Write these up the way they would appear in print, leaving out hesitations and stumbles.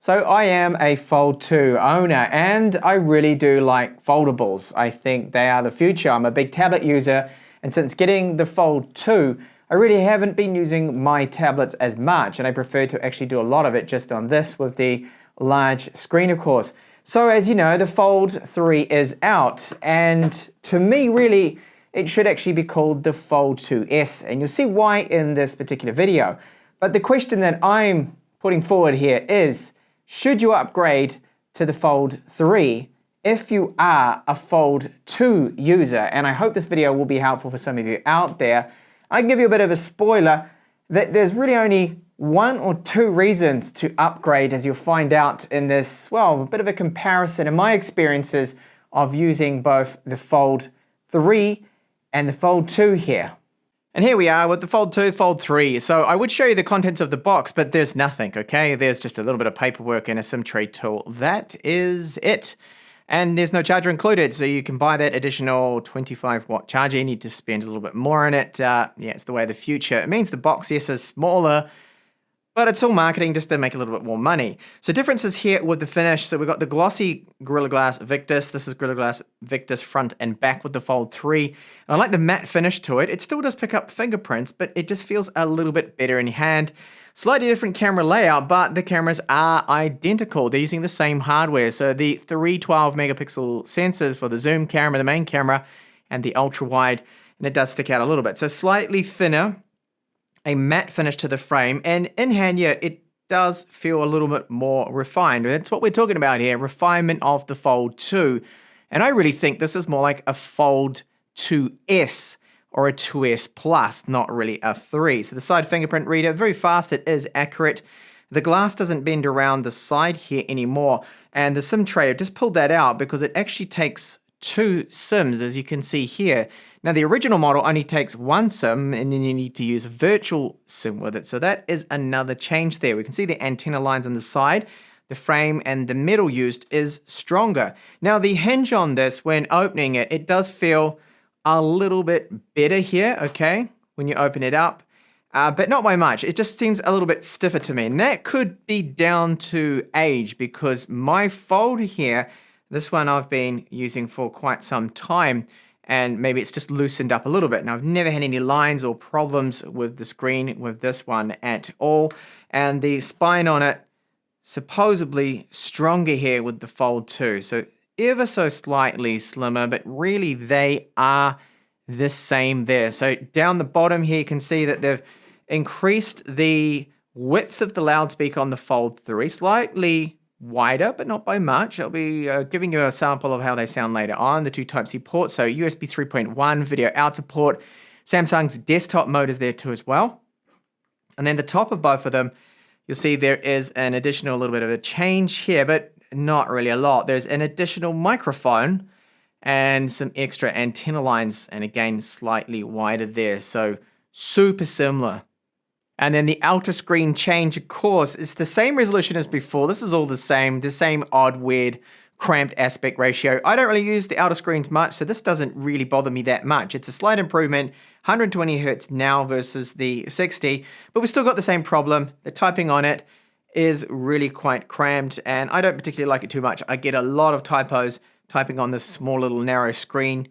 So I am a Fold 2 owner and I really do like foldables. I think they are the future. I'm a big tablet user, and since getting the Fold 2, I really haven't been using my tablets as much, and I prefer to actually do a lot of it just on this with the large screen, of course. So as you know, the Fold 3 is out, and to me really it should actually be called the Fold 2S, and you'll see why in this particular video. But the question that I'm putting forward here is, should you upgrade to the Fold 3 if you are a Fold 2 user? And I hope this video will be helpful for some of you out there. I can give you a bit of a spoiler that there's really only one or two reasons to upgrade, as you'll find out in this, well, a bit of a comparison in my experiences of using both the Fold 3 and the Fold 2 here. And here we are with the Fold 2, Fold 3. So I would show you the contents of the box, but there's nothing, okay? There's just a little bit of paperwork and a SIM tray tool. That is it. And there's no charger included, so you can buy that additional 25-watt charger. You need to spend a little bit more on it. Yeah, it's the way of the future. It means the box, yes, is smaller, but it's all marketing just to make a little bit more money. So differences here with the finish. So we've got the glossy Gorilla Glass Victus. This is Gorilla Glass Victus front and back with the Fold 3. And I like the matte finish to it. It still does pick up fingerprints, but it just feels a little bit better in your hand. Slightly different camera layout, but the cameras are identical. They're using the same hardware. So the 312 megapixel sensors for the zoom camera, the main camera, and the ultra wide. And it does stick out a little bit. So slightly thinner, a matte finish to the frame, and in hand, yeah, it does feel a little bit more refined. That's what we're talking about here, refinement of the Fold 2. And I really think this is more like a Fold 2S or a 2S Plus, not really a 3. So the side fingerprint reader, very fast, it is accurate. The glass doesn't bend around the side here anymore. And the SIM tray, I just pulled that out because it actually takes 2 SIMs, as you can see here. Now the original model only takes 1 SIM, and then you need to use a virtual SIM with it. So that is another change there. We can see the antenna lines on the side. The frame and the metal used is stronger. Now the hinge on this, when opening it, it does feel a little bit better here, okay, when you open it up. But not by much. It just seems a little bit stiffer to me. And that could be down to age, because my Fold here, this one I've been using for quite some time, and maybe it's just loosened up a little bit. Now, I've never had any lines or problems with the screen with this one at all. And the spine on it, supposedly stronger here with the Fold 2. So ever so slightly slimmer, but really they are the same there. So down the bottom here, you can see that they've increased the width of the loudspeaker on the Fold 3, slightly wider, but not by much. I'll be giving you a sample of how they sound later on. The 2 Type-C ports, so USB 3.1 video out support. Samsung's desktop mode is there too as well. And then the top of both of them, you'll see there is an additional little bit of a change here, but not really a lot. There's an additional microphone and some extra antenna lines, and again, slightly wider there. So super similar. And then the outer screen change, of course, is the same resolution as before. This is all the same odd, weird, cramped aspect ratio. I don't really use the outer screens much, so this doesn't really bother me that much. It's a slight improvement, 120 Hertz now versus the 60, but we've still got the same problem. The typing on it is really quite cramped, and I don't particularly like it too much. I get a lot of typos typing on this small little narrow screen.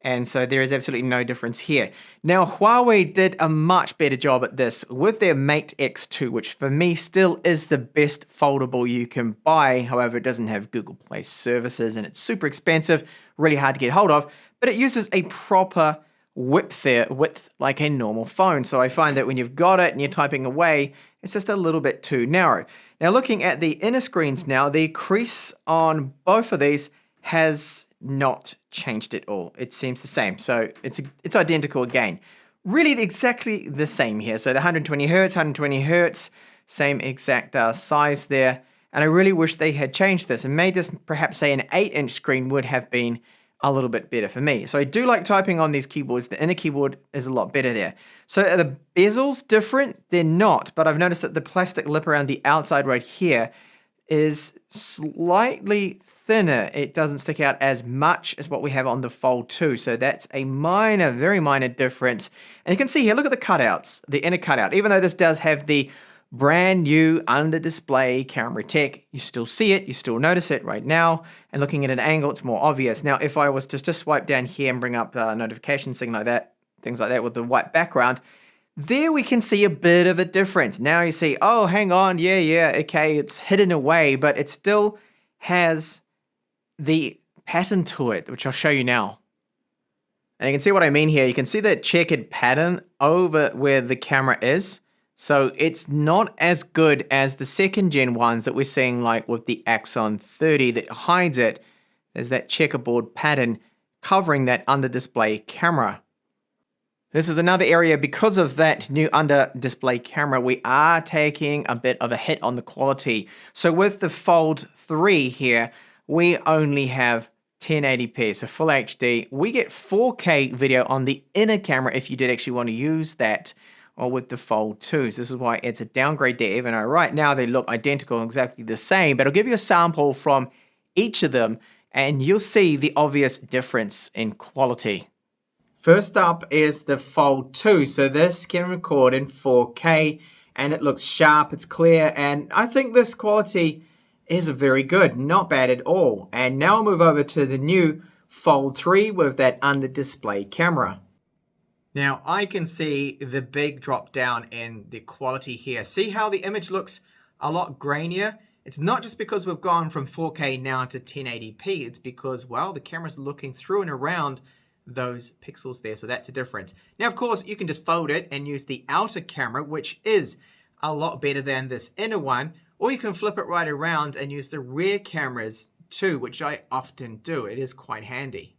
And so there is absolutely no difference here. Now, Huawei did a much better job at this with their Mate X2, which for me still is the best foldable you can buy. However, it doesn't have Google Play services, and it's super expensive, really hard to get hold of, but it uses a proper width like a normal phone. So I find that when you've got it and you're typing away, it's just a little bit too narrow. Now, looking at the inner screens now, the crease on both of these has not changed at all. It seems the same. So it's identical again. Really exactly the same here. So the 120 Hertz, same exact size there. And I really wish they had changed this and made this perhaps say an 8-inch screen would have been a little bit better for me. So I do like typing on these keyboards. The inner keyboard is a lot better there. So are the bezels different? They're not, but I've noticed that the plastic lip around the outside right here is slightly thinner. It doesn't stick out as much as what we have on the Fold 2. So that's a very minor difference. And you can see here, look at the cutouts, the inner cutout. Even though this does have the brand new under display camera tech. You still see it, you still notice it right now, and looking at an angle, it's more obvious. Now, if I was to just swipe down here and bring up notifications, things like that with the white background, there we can see a bit of a difference. Now you see, oh, hang on, yeah, okay, it's hidden away, but it still has the pattern to it, which I'll show you now. And you can see what I mean here. You can see the checkered pattern over where the camera is. So it's not as good as the second gen ones that we're seeing, like with the Axon 30 that hides it. There's that checkerboard pattern covering that under display camera. This is another area, because of that new under display camera, we are taking a bit of a hit on the quality. So with the Fold 3 here, we only have 1080p, so full HD. We get 4K video on the inner camera if you did actually want to use that, or with the Fold 2. So this is why it's a downgrade there, even though right now they look identical, exactly the same. But I'll give you a sample from each of them, and you'll see the obvious difference in quality. First up is the Fold 2. So this can record in 4K, and it looks sharp, it's clear, and I think this quality is very good, not bad at all. And now I'll move over to the new Fold 3 with that under display camera. Now I can see the big drop down in the quality here. See how the image looks a lot grainier? It's not just because we've gone from 4K now to 1080p, it's because, well, the camera's looking through and around those pixels there, so that's a difference. Now, of course, you can just fold it and use the outer camera, which is a lot better than this inner one, or you can flip it right around and use the rear cameras too, which I often do. It is quite handy.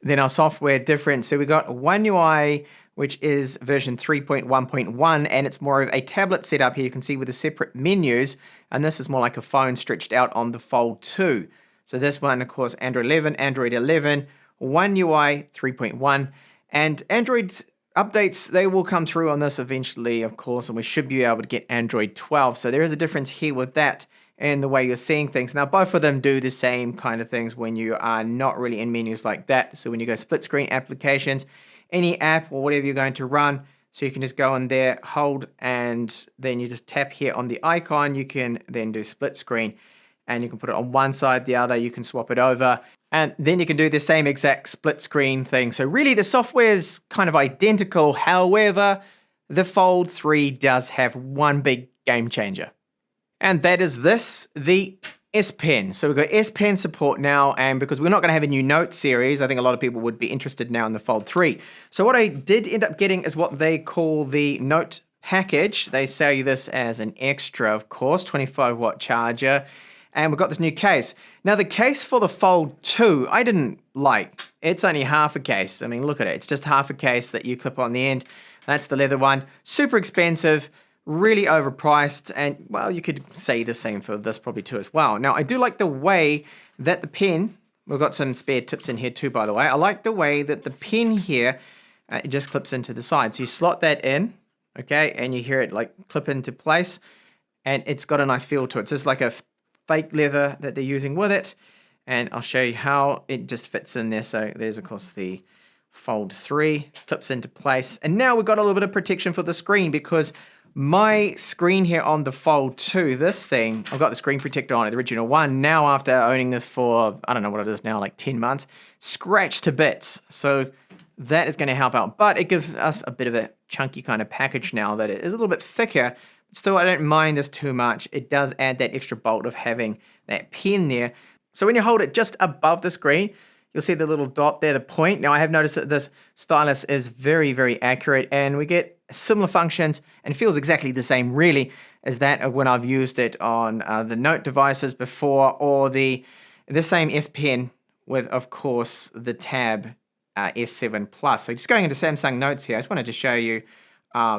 Then our software difference. So we got One UI, which is version 3.1.1, and it's more of a tablet setup here. You can see with the separate menus, and this is more like a phone stretched out on the Fold 2. So this one, of course, Android 11, One UI 3.1, and Android updates, they will come through on this eventually, of course, and we should be able to get Android 12. So there is a difference here with that and the way you're seeing things. Now, both of them do the same kind of things when you are not really in menus like that. So when you go split screen applications, any app or whatever you're going to run, so you can just go in there, hold, and then you just tap here on the icon. You can then do split screen, and you can put it on one side, the other, you can swap it over, and then you can do the same exact split screen thing. So really the software is kind of identical. However, the Fold 3 does have one big game changer. And that is this, the S Pen. So we've got S Pen support now, and because we're not going to have a new note series, I think a lot of people would be interested now in the Fold 3. So what I did end up getting is what they call the note package. They sell you this as an extra, of course, 25-watt charger. And we've got this new case. Now the case for the Fold 2, I didn't like. It's only half a case. I mean, look at it. It's just half a case that you clip on the end. That's the leather one. Super expensive, really overpriced. And, well, you could say the same for this probably too as well. Now, I do like the way that the pen, we've got some spare tips in here too, by the way. I like the way that the pen here, it just clips into the side. So you slot that in, okay, and you hear it like clip into place. And it's got a nice feel to it. It's just like a fake leather that they're using with it, and I'll show you how it just fits in there. So there's of course the Fold 3, clips into place, and now we've got a little bit of protection for the screen, because my screen here on the Fold 2, this thing, I've got the screen protector on it, the original one. Now after owning this for, I don't know what it is now, like 10 months, scratched to bits. So that is going to help out, but it gives us a bit of a chunky kind of package now that it is a little bit thicker. Still, I don't mind this too much. It does add that extra bolt of having that pen there. So when you hold it just above the screen, you'll see the little dot there, the point. Now, I have noticed that this stylus is very, very accurate, and we get similar functions, and feels exactly the same, really, as that of when I've used it on the Note devices before, or the same S Pen with, of course, the Tab S7 Plus. So just going into Samsung Notes here, I just wanted to show you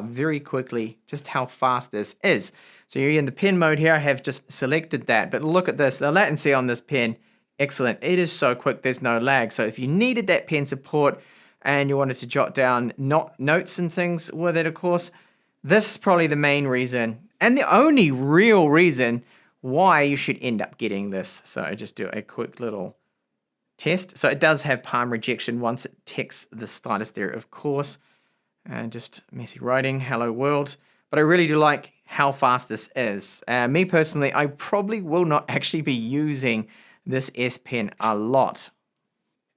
very quickly just how fast this is. So you're in the pen mode here. I have just selected that, but look at this, the latency on this pen, excellent. It is so quick, there's no lag. So if you needed that pen support and you wanted to jot down notes and things with it, of course, this is probably the main reason and the only real reason why you should end up getting this. So I just do a quick little test. So it does have palm rejection once it texts the stylus there, of course. And just messy writing, hello world. but I really do like how fast this is. Me personally, I probably will not actually be using this S Pen a lot.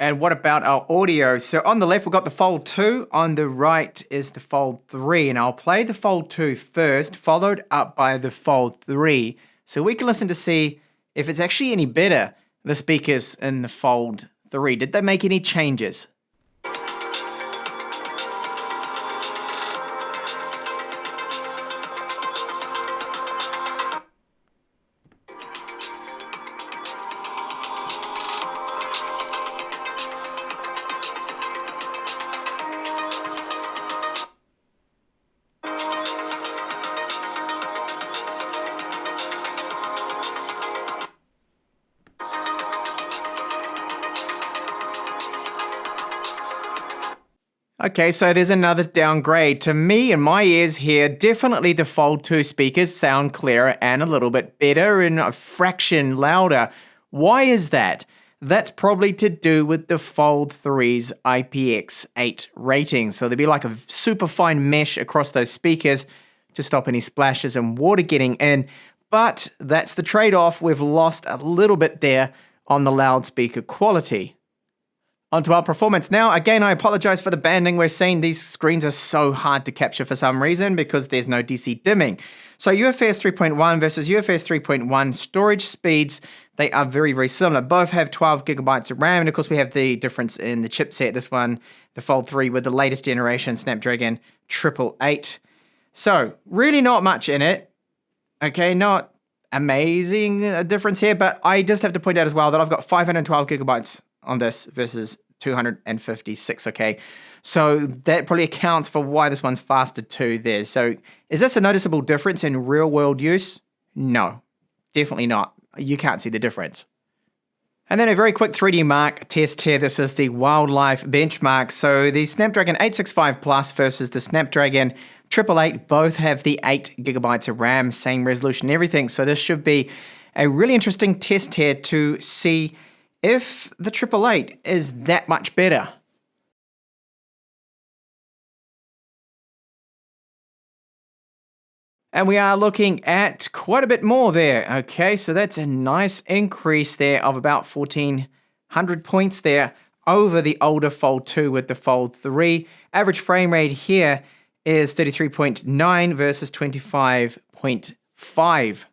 And what about our audio? So on the left, we've got the Fold 2. On the right is the Fold 3. And I'll play the Fold 2 first, followed up by the Fold 3. So we can listen to see if it's actually any better, the speakers in the Fold 3. Did they make any changes? Okay, so there's another downgrade. To me, in my ears here, definitely the Fold 2 speakers sound clearer and a little bit better and a fraction louder. Why is that? That's probably to do with the Fold 3's IPX8 rating. So there'd be like a super fine mesh across those speakers to stop any splashes and water getting in. But that's the trade-off. We've lost a little bit there on the loudspeaker quality. Onto our performance now. Again, I apologize for the banding. We're seeing these screens are so hard to capture for some reason because there's no DC dimming. So UFS 3.1 versus UFS 3.1 storage speeds, they are very, very similar. Both have 12 gigabytes of RAM, and of course we have the difference in the chipset. This one, the Fold 3 with the latest generation Snapdragon 888. So really not much in it. Okay, not amazing difference here, but I just have to point out as well that I've got 512 gigabytes on this versus 256, okay? So that probably accounts for why this one's faster too there. So is this a noticeable difference in real world use? No, definitely not. You can't see the difference. And then a very quick 3D Mark test here. This is the Wildlife benchmark. So the Snapdragon 865 Plus versus the Snapdragon 888 both have the 8 gigabytes of RAM, same resolution, everything. So this should be a really interesting test here to see if the 888 is that much better. And we are looking at quite a bit more there. Okay, so that's a nice increase there of about 1,400 points there over the older Fold 2 with the Fold 3. Average frame rate here is 33.9 versus 25.5.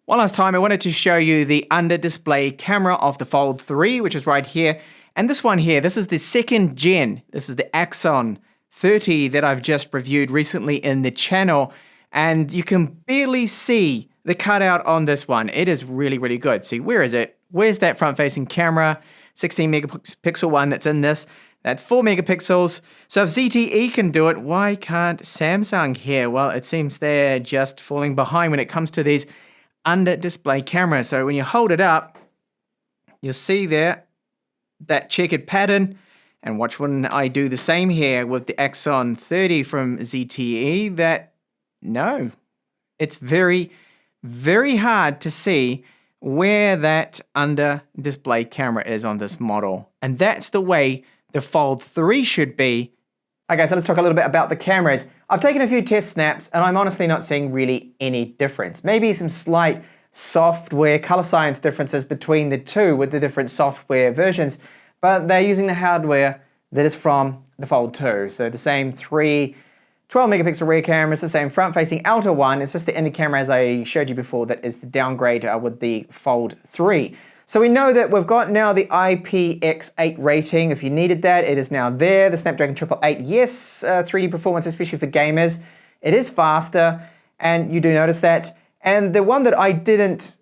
One last time, I wanted to show you the under-display camera of the Fold 3, which is right here. And this one here, this is the second gen. This is the Axon 30 that I've just reviewed recently in the channel. And you can barely see the cutout on this one. It is really, really good. See, where is it? Where's that front-facing camera? 16 megapixel one that's in this. That's 4 megapixels. So if ZTE can do it, why can't Samsung here? Well, it seems they're just falling behind when it comes to these under-display camera. So when you hold it up, you'll see there that checkered pattern. And watch when I do the same here with the Axon 30 from ZTE, that no, it's very, very hard to see where that under-display camera is on this model. And that's the way the Fold 3 should be. Okay, so let's talk a little bit about the cameras. I've taken a few test snaps and I'm honestly not seeing really any difference. Maybe some slight software color science differences between the two with the different software versions, but they're using the hardware that is from the Fold 2. So the same 12 megapixel rear cameras, the same front-facing outer one. It's just the inner camera, as I showed you before, that is the downgrade with the Fold 3. So we know that we've got now the IPX8 rating. If you needed that, it is now there. The Snapdragon 888, yes, 3D performance, especially for gamers. It is faster, and you do notice that. And the one that I didn't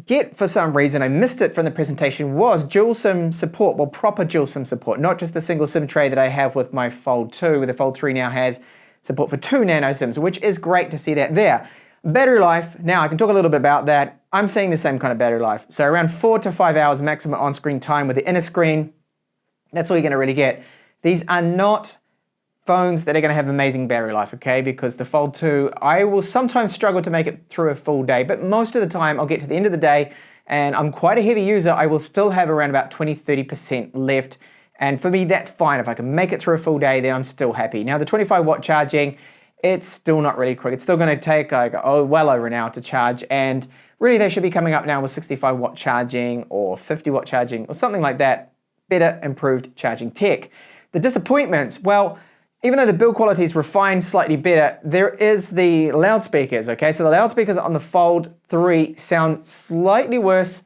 get for some reason, I missed it from the presentation, was dual SIM support, well, proper dual SIM support, not just the single SIM tray that I have with my Fold 2, where the Fold 3 now has support for 2 nano SIMs, which is great to see that there. Battery life, now I can talk a little bit about that. I'm seeing the same kind of battery life. So around 4 to 5 hours maximum on-screen time with the inner screen. That's all you're gonna really get. These are not phones that are gonna have amazing battery life, okay? Because the Fold 2, I will sometimes struggle to make it through a full day, but most of the time I'll get to the end of the day and I'm quite a heavy user. I will still have around about 20-30% left. And for me, that's fine. If I can make it through a full day, then I'm still happy. Now the 25 watt charging it's still not really quick. It's still going to take like, well over an hour to charge, and really they should be coming up now with 65 watt charging or 50 watt charging or something like that. Better, improved charging tech. The disappointments, well, even though the build quality is refined slightly better, there is the loudspeakers, okay? So the loudspeakers on the Fold 3 sound slightly worse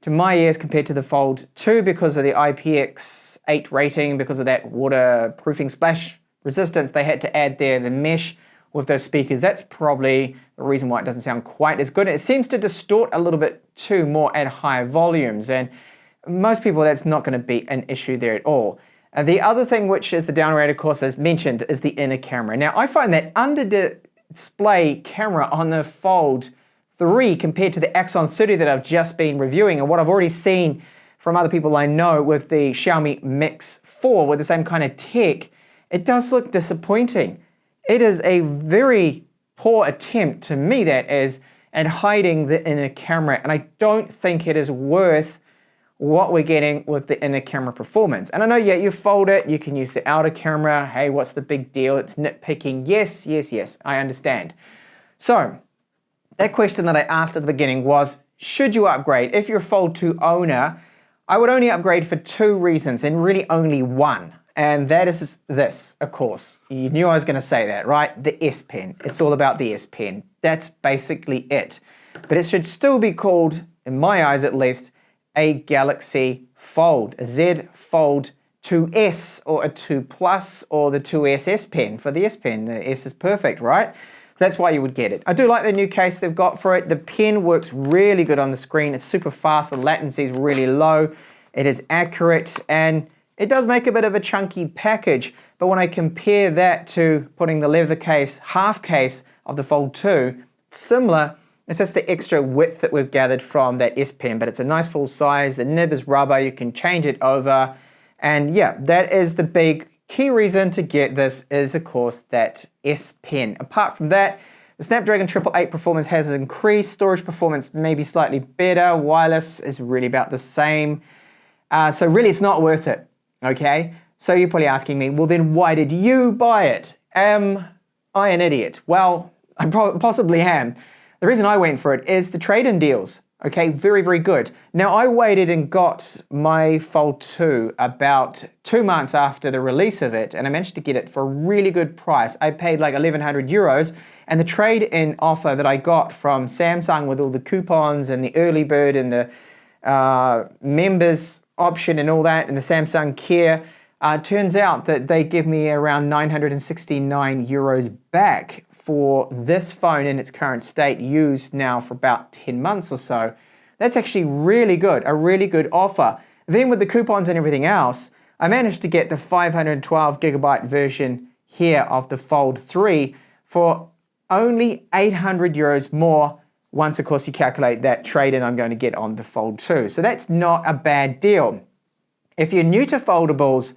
to my ears compared to the Fold 2 because of the IPX8 rating, because of that waterproofing splash resistance they had to add there, the mesh with those speakers. That's probably the reason why it doesn't sound quite as good. It seems to distort a little bit too more at higher volumes, and most people that's not going to be an issue there at all. The other thing, which is the downgrade, of course, as mentioned, is the inner camera. Now, I find that under display camera on the Fold 3 compared to the Axon 30 that I've just been reviewing, and what I've already seen from other people I know with the Xiaomi Mix 4 with the same kind of tech, it does look disappointing. It is a very poor attempt, to me that is, at hiding the inner camera, and I don't think it is worth what we're getting with the inner camera performance. And I know, yeah, you fold it, you can use the outer camera. Hey, what's the big deal? It's nitpicking. Yes, yes, yes, I understand. So that question that I asked at the beginning was, should you upgrade? If you're a Fold 2 owner, I would only upgrade for 2 reasons, and really only one. And that is this, of course. You knew I was going to say that, right? The S Pen. It's all about the S Pen. That's basically it. But it should still be called, in my eyes at least, a Galaxy Fold, a Z Fold 2S or a 2 Plus or the 2S S Pen for the S Pen. The S is perfect, right? So that's why you would get it. I do like the new case they've got for it. The pen works really good on the screen. It's super fast. The latency is really low. It is accurate, and it does make a bit of a chunky package. But when I compare that to putting the leather case, half case of the Fold 2, similar. It's just the extra width that we've gathered from that S Pen, but it's a nice full size. The nib is rubber, you can change it over. And yeah, that is the big key reason to get this is, of course, that S Pen. Apart from that, the Snapdragon 888 performance has increased. Storage performance may be slightly better. Wireless is really about the same. So really, it's not worth it, okay? So you're probably asking me, well, then why did you buy it? Am I an idiot? Well, I possibly am. The reason I went for it is the trade-in deals. Okay, very, very good. Now, I waited and got my Fold 2 about 2 months after the release of it, and I managed to get it for a really good price. I paid like 1,100 euros, and the trade-in offer that I got from Samsung with all the coupons and the early bird and the members option and all that, and the Samsung Care, turns out that they give me around 969 euros back for this phone in its current state, used now for about 10 months or so. That's actually really good, a really good offer. Then with the coupons and everything else, I managed to get the 512 gigabyte version here of the Fold 3 for only 800 euros more, once of course you calculate that trade-in I'm going to get on the Fold 2. So that's not a bad deal. If you're new to foldables,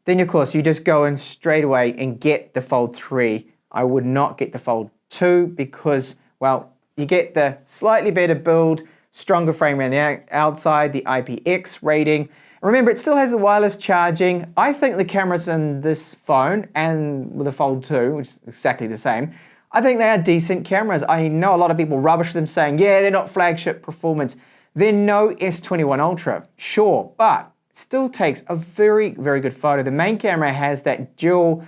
then of course you just go in straight away and get the Fold 3. I would not get the Fold 2 because, well, you get the slightly better build, stronger frame around the outside, the IPX rating. Remember, it still has the wireless charging. I think the cameras in this phone and with the Fold 2, which is exactly the same, I think they are decent cameras. I know a lot of people rubbish them saying, yeah, they're not flagship performance. They're no S21 Ultra, sure, but it still takes a very, very good photo. The main camera has that dual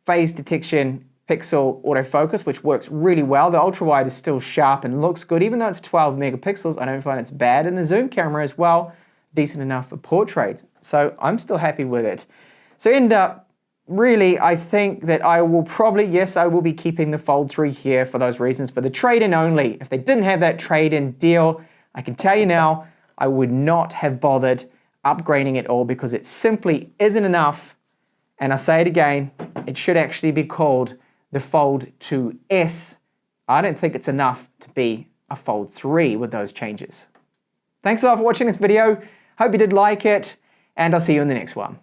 phase detection pixel autofocus, which works really well. The ultra wide is still sharp and looks good, even though it's 12 megapixels. I don't find it's bad, and the zoom camera as well, decent enough for portraits. So I'm still happy with it. So end up, really, I think that I will probably, yes, I will be keeping the Fold 3 here for those reasons, for the trade-in only. If they didn't have that trade-in deal, I can tell you now, I would not have bothered upgrading it all because it simply isn't enough. And I say it again, it should actually be called the Fold 2S. I don't think it's enough to be a Fold 3 with those changes. Thanks a lot for watching this video. Hope you did like it, and I'll see you in the next one.